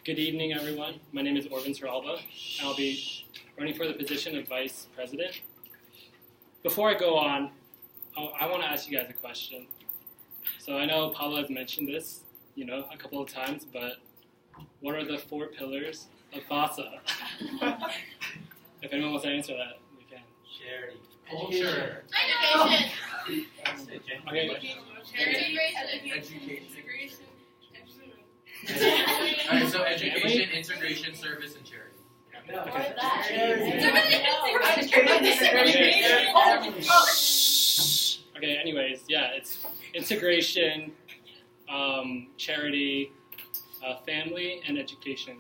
Good evening, everyone. My name is Orven Torralba. I'll be running for the position of Vice President. Before I go on, I want to ask you guys a question. So I know Paula has mentioned this, a couple of times, but what are the 4 pillars of FASA? If anyone wants to answer that, we can. Charity. Culture. Education. Okay. Education. Alright, so education, integration, service, and charity. Okay, anyways, it's integration, charity, family, and education.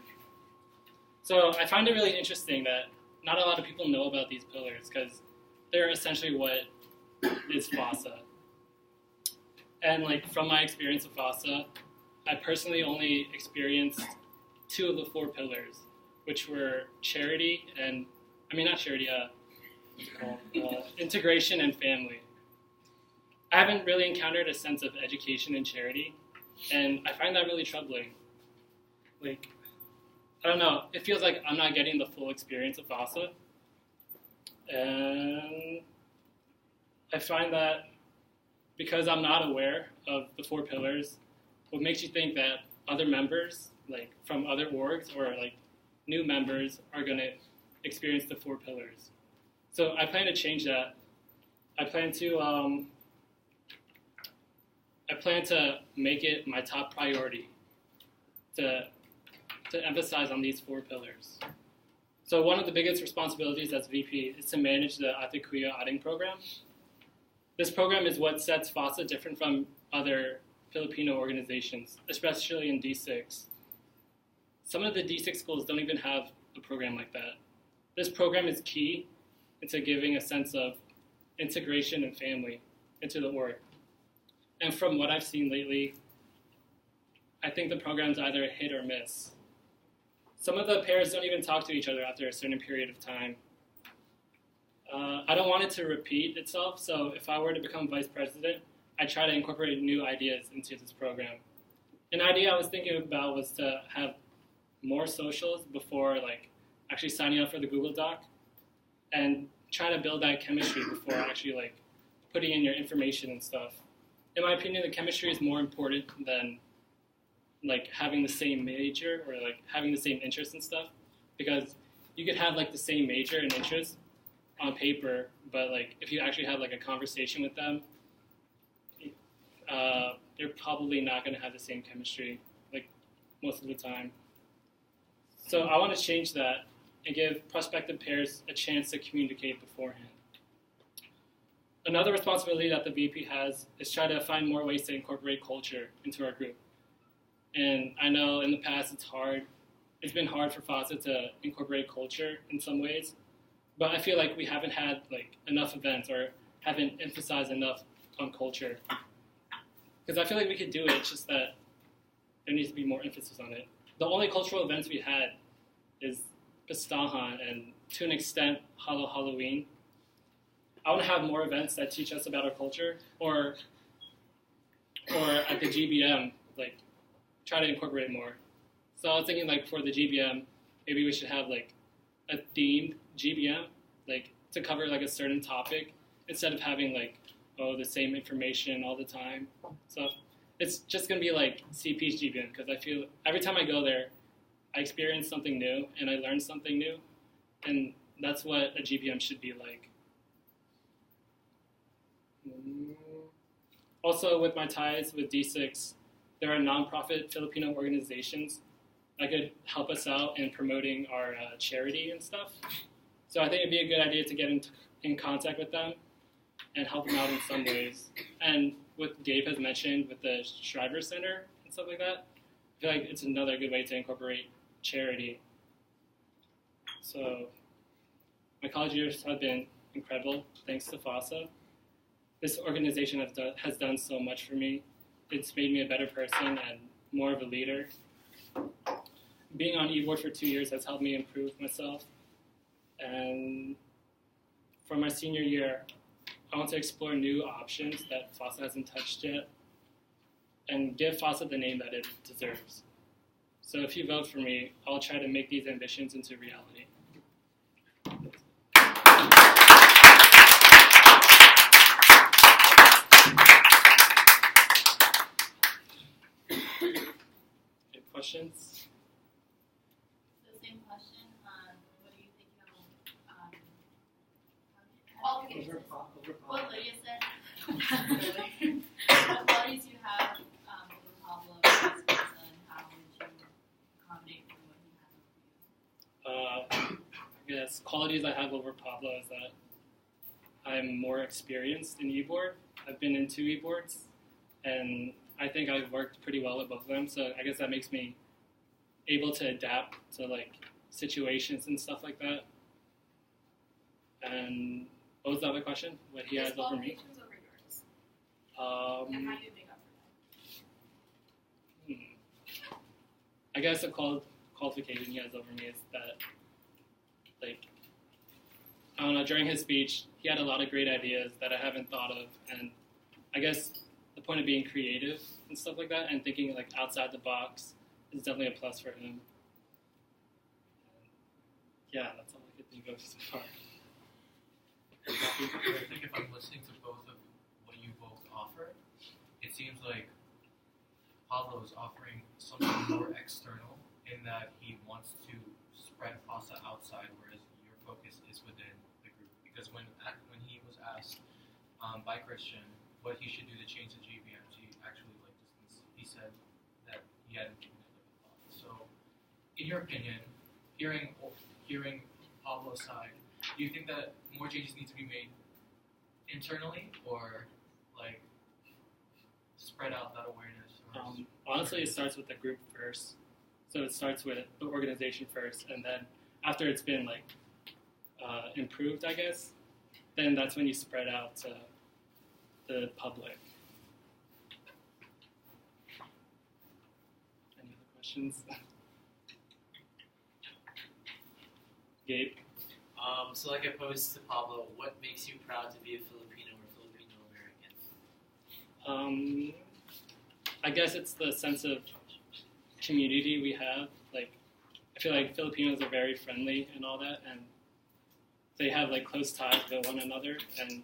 So I find it really interesting that not a lot of people know about these pillars because they're essentially what is FASA. And from my experience of FASA, I personally only experienced 2 of the 4 pillars, which were charity and, integration and family. I haven't really encountered a sense of education and charity, and I find that really troubling. I don't know, it feels like I'm not getting the full experience of FASA, and I find that because I'm not aware of the 4 pillars, what makes you think that other members, from other orgs or new members, are going to experience the 4 pillars. So I plan to change that. I plan to make it my top priority to emphasize on these 4 pillars. So one of the biggest responsibilities as VP is to manage the Ate Kuya Ating program. This program is what sets FASA different from other Filipino organizations, especially in D6. Some of the D6 schools don't even have a program like that. This program is key into giving a sense of integration and family into the org. And from what I've seen lately, I think the program's either a hit or miss. Some of the pairs don't even talk to each other after a certain period of time. I don't want it to repeat itself, so if I were to become vice president, I try to incorporate new ideas into this program. An idea I was thinking about was to have more socials before actually signing up for the Google Doc, and try to build that chemistry before actually putting in your information and stuff. In my opinion, the chemistry is more important than having the same major or having the same interests and stuff, because you could have the same major and interest on paper, but if you actually have a conversation with them, they're probably not going to have the same chemistry most of the time. So I want to change that and give prospective pairs a chance to communicate beforehand. Another responsibility that the VP has is try to find more ways to incorporate culture into our group. And I know in the past it's hard. It's been hard for FASA to incorporate culture in some ways, but I feel like we haven't had enough events or haven't emphasized enough on culture. Because I feel like we could do it, it's just that there needs to be more emphasis on it. The only cultural events we had is Pistahan and, to an extent, Halloween. I want to have more events that teach us about our culture, or at the GBM, try to incorporate more. So I was thinking, for the GBM, maybe we should have, a themed GBM, to cover, a certain topic, instead of having, the same information all the time. So it's just going to be CP's GBM, because I feel every time I go there, I experience something new, and I learn something new, and that's what a GBM should be like. Also, with my ties with D6, there are nonprofit Filipino organizations that could help us out in promoting our charity and stuff. So I think it'd be a good idea to get in contact with them and help them out in some ways. And what Dave has mentioned with the Shriver Center and stuff like that, I feel like it's another good way to incorporate charity. So my college years have been incredible, thanks to FASA. This organization has done so much for me. It's made me a better person and more of a leader. Being on e-board for 2 years has helped me improve myself. And for my senior year, I want to explore new options that FASA hasn't touched yet and give FASA the name that it deserves. So if you vote for me, I'll try to make these ambitions into reality. Any questions? So same question. What do you think qualifications? What Lydia said. What qualities you have over Pablo, vice versa, and how would you accommodate for what he has over you? I guess qualities I have over Pablo is that I'm more experienced in e-board. I've been in 2 e-boards, and I think I've worked pretty well with both of them. So I guess that makes me able to adapt to like situations and stuff like that. And what was the other question? What he has over me? Qualifications over yours. And how do you make up for that? I guess the qualification he has over me is that, like, I don't know, during his speech, he had a lot of great ideas that I haven't thought of, and I guess the point of being creative and stuff like that and thinking, like, outside the box is definitely a plus for him. Yeah, that's all I could think of so far. I think if I'm listening to both of what you both offer, it seems like Pablo is offering something more external in that he wants to spread FOSSA outside, whereas your focus is within the group. Because when he was asked by Christian what he should do to change the GBMs, he actually he said that he hadn't given it a thought. So, in your opinion, hearing Pablo's side, do you think that more changes need to be made internally, or like spread out that awareness? Honestly, it starts with the group first. So it starts with the organization first, and then after it's been like improved, I guess, then that's when you spread out to the public. Any other questions? Gabe? So like I posed to Pablo, what makes you proud to be a Filipino or Filipino American? I guess it's the sense of community we have. Like, I feel like Filipinos are very friendly and all that, and they have like close ties with one another. And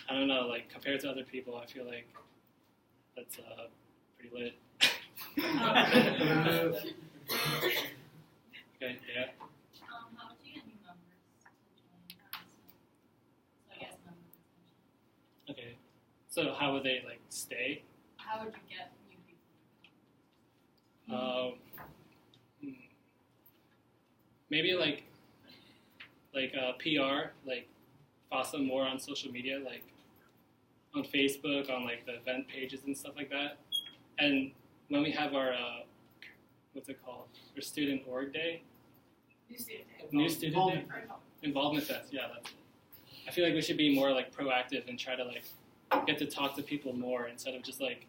I don't know, like compared to other people, I feel like that's pretty lit. Okay, yeah. How would you get new members to join? So I guess member retention. Okay, so how would they like stay? How would you get new people? Maybe like PR, like FOSSA more on social media, like on Facebook, on like the event pages and stuff like that. And when we have our what's it called? Our student org day. New student day. Involvement fest. Yeah, that's it. I feel like we should be more like proactive and try to like get to talk to people more instead of just like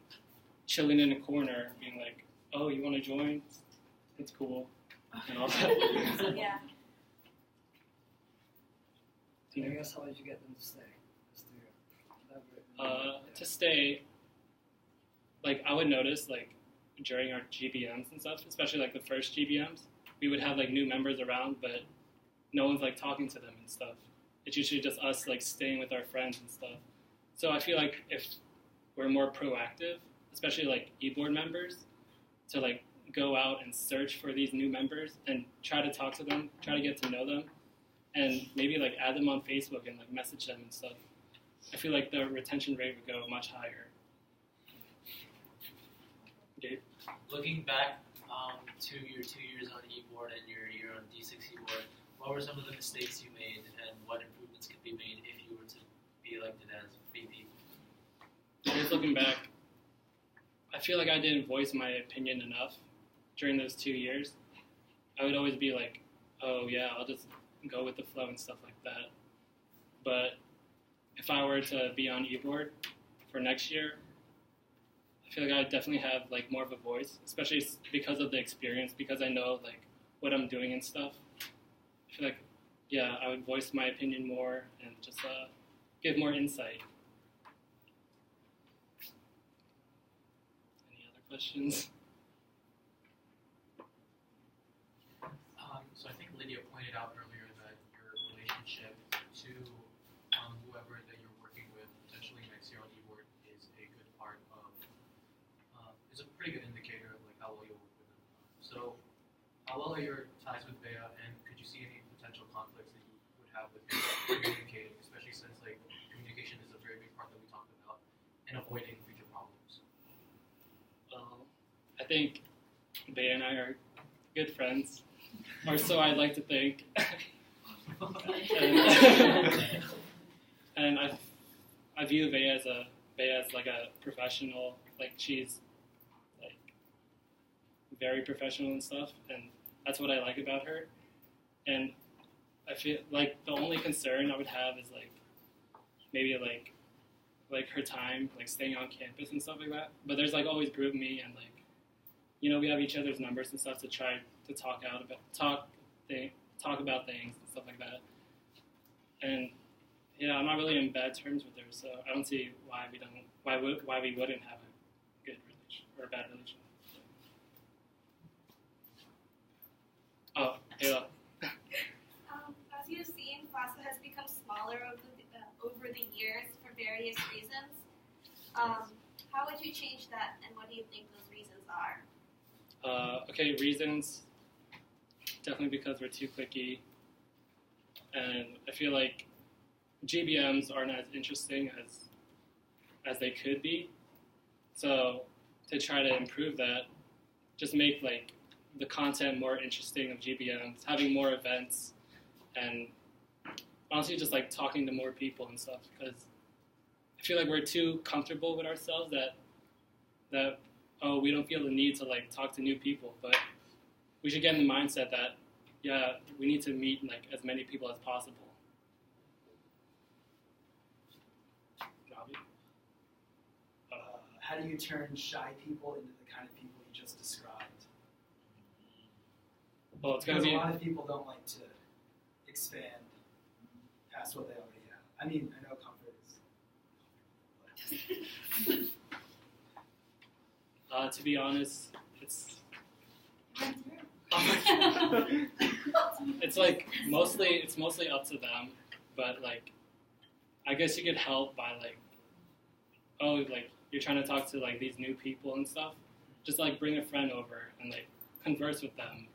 chilling in a corner, being like, "Oh, you want to join? It's cool," and all that. Yeah. I guess how would you get them to stay? To stay, like I would notice like during our GBMs and stuff, especially like the first GBMs, we would have like new members around, but no one's like talking to them and stuff. It's usually just us like staying with our friends and stuff. So I feel like if we're more proactive, especially like e-board members, to like go out and search for these new members and try to talk to them, try to get to know them, and maybe like add them on Facebook and like message them and stuff. I feel like the retention rate would go much higher. Gabe? Looking back to your 2 years on e-board and your year on D6 e-board, what were some of the mistakes you made and what improvements could be made if you were to be elected as VP? Just looking back, I feel like I didn't voice my opinion enough during those 2 years. I would always be like, oh yeah, I'll just go with the flow and stuff like that. But if I were to be on e-board for next year, I feel like I would definitely have like more of a voice, especially because of the experience, because I know like what I'm doing and stuff. I feel like, yeah, I would voice my opinion more and just give more insight. Any other questions? How well are your ties with Bea, and could you see any potential conflicts that you would have with communicating, especially since like communication is a very big part that we talked about, and avoiding future problems? I think Bea and I are good friends, or so I like to think. and I view Bea as like a professional. Like she's like very professional and stuff, and that's what I like about her. And I feel like the only concern I would have is like maybe like her time, like staying on campus and stuff like that. But there's like always group me and like we have each other's numbers and stuff to try to talk about things and stuff like that. And yeah, I'm not really in bad terms with her, so I don't see why we wouldn't have a good relation or a bad relation. Oh, Ayla. As you've seen, FASA has become smaller over the years for various reasons. How would you change that, and what do you think those reasons are? Okay, reasons. Definitely because we're too cliquey, and I feel like GBMs aren't as interesting as they could be. So to try to improve that, just make like the content more interesting of GBMs, having more events, and honestly just like talking to more people and stuff. Because I feel like we're too comfortable with ourselves that we don't feel the need to like talk to new people, but we should get in the mindset that we need to meet like as many people as possible. How do you turn shy people into the kind of people you just described? Well, it's because gonna be a lot of people don't like to expand past what they already have. I mean, I know comfort is. to be honest, it's mostly up to them, but like I guess you could help by like you're trying to talk to like these new people and stuff, just like bring a friend over and like converse with them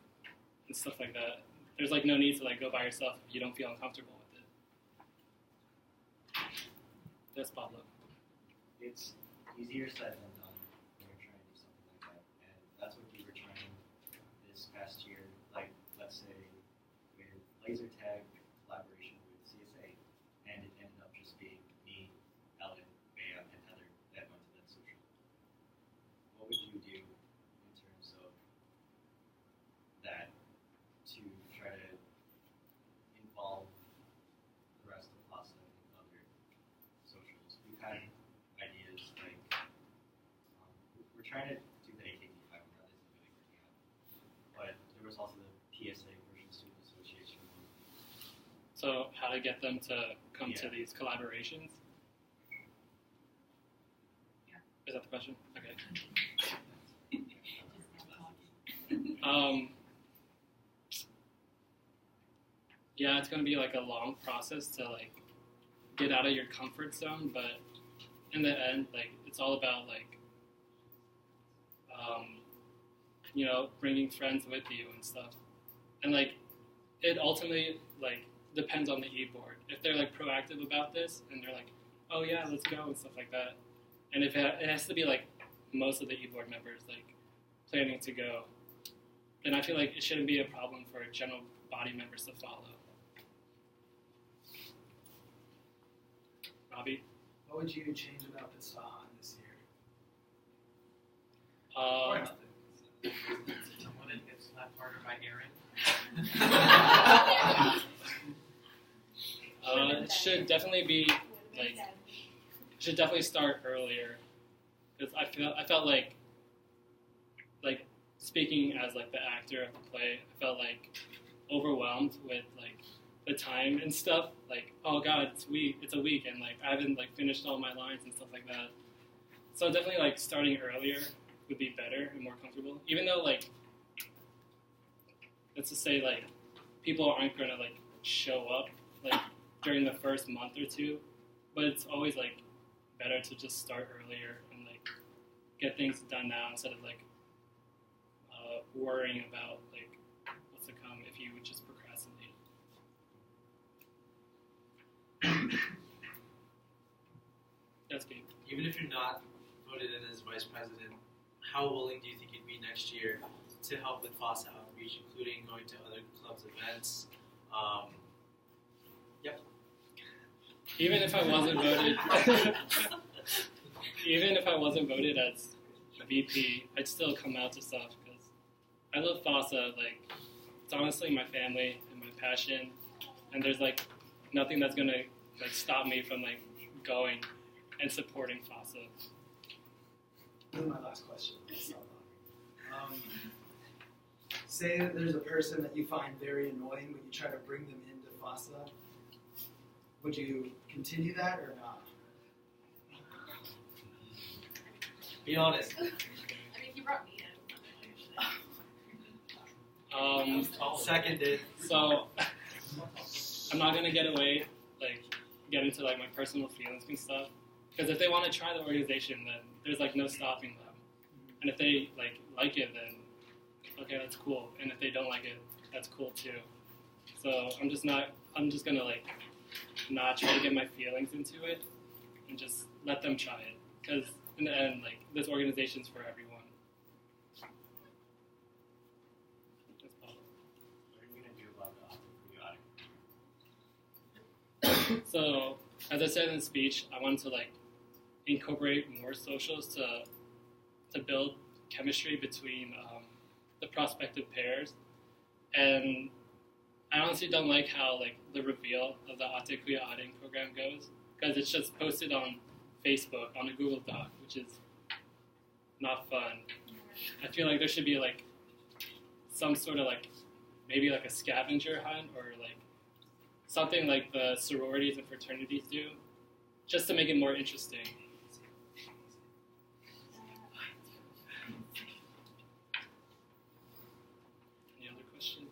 and stuff like that. There's like no need to like go by yourself if you don't feel uncomfortable with it. That's Pablo. It's easier said than done when you're trying to do something like that, and that's what we were trying this past year. Like, let's say with laser tag collaboration with CSA, and it ended up just being me, Ellen, Bea, and Heather that went to that social. What would you do in terms of that to try to involve the rest of us in other socials? We've had ideas like we're trying to do the AKT 500. That isn't really working out, but there was also the PSA Persian Student Association. So how to get them to come to these collaborations? Yeah. Is that the question? Okay. Yeah, it's going to be like a long process to like get out of your comfort zone, but in the end, like it's all about like bringing friends with you and stuff, and like it ultimately like depends on the e-board. If they're like proactive about this and they're like, oh yeah, let's go and stuff like that, and if it has to be like most of the e-board members like planning to go, then I feel like it shouldn't be a problem for general body members to follow. Robbie? What would you change about the Sahan this year? Or nothing. Someone that gets slapped harder by Aaron. It should definitely be like should definitely start earlier, because I felt like speaking as like the actor of the play, I felt like overwhelmed with like the time and stuff. Like, oh god, it's a week, and like I haven't like finished all my lines and stuff like that. So definitely like starting earlier would be better and more comfortable. Even though like let's just say like people aren't gonna like show up like during the first month or two, but it's always like better to just start earlier and like get things done now instead of like worrying about like VP would just procrastinate. That's me. Even if you're not voted in as vice president, how willing do you think you'd be next year to help with FOSSA outreach, including going to other clubs' events? Even if I wasn't voted, even if I wasn't voted as VP, I'd still come out to stuff because I love FOSSA. Like, it's honestly my family and my passion, and there's like nothing that's gonna like stop me from like going and supporting FOSSA. This is my last question. Say that there's a person that you find very annoying, but you try to bring them into FOSSA. Would you continue that or not? Be honest. I mean, if you brought me in, Seconded. So I'm not gonna get into like my personal feelings and stuff. Because if they want to try the organization, then there's like no stopping them. And if they like it, then okay, that's cool. And if they don't like it, that's cool too. So I'm just gonna like not try to get my feelings into it and just let them try it. Because in the end, like this organization's for everyone. That's all. What are you gonna do about the periodic? So as I said in the speech, I wanted to like incorporate more socials to build chemistry between the prospective pairs, and I honestly don't like how like the reveal of the Ate Kuya Adding program goes, because it's just posted on Facebook on a Google Doc, which is not fun. I feel like there should be like some sort of like maybe like a scavenger hunt or like something like the sororities and fraternities do, just to make it more interesting. Any other questions?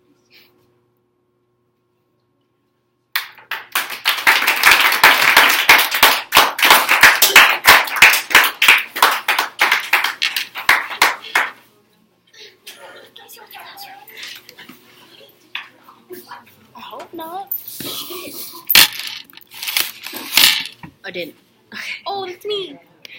I hope not. I didn't. Okay. Oh, it's me.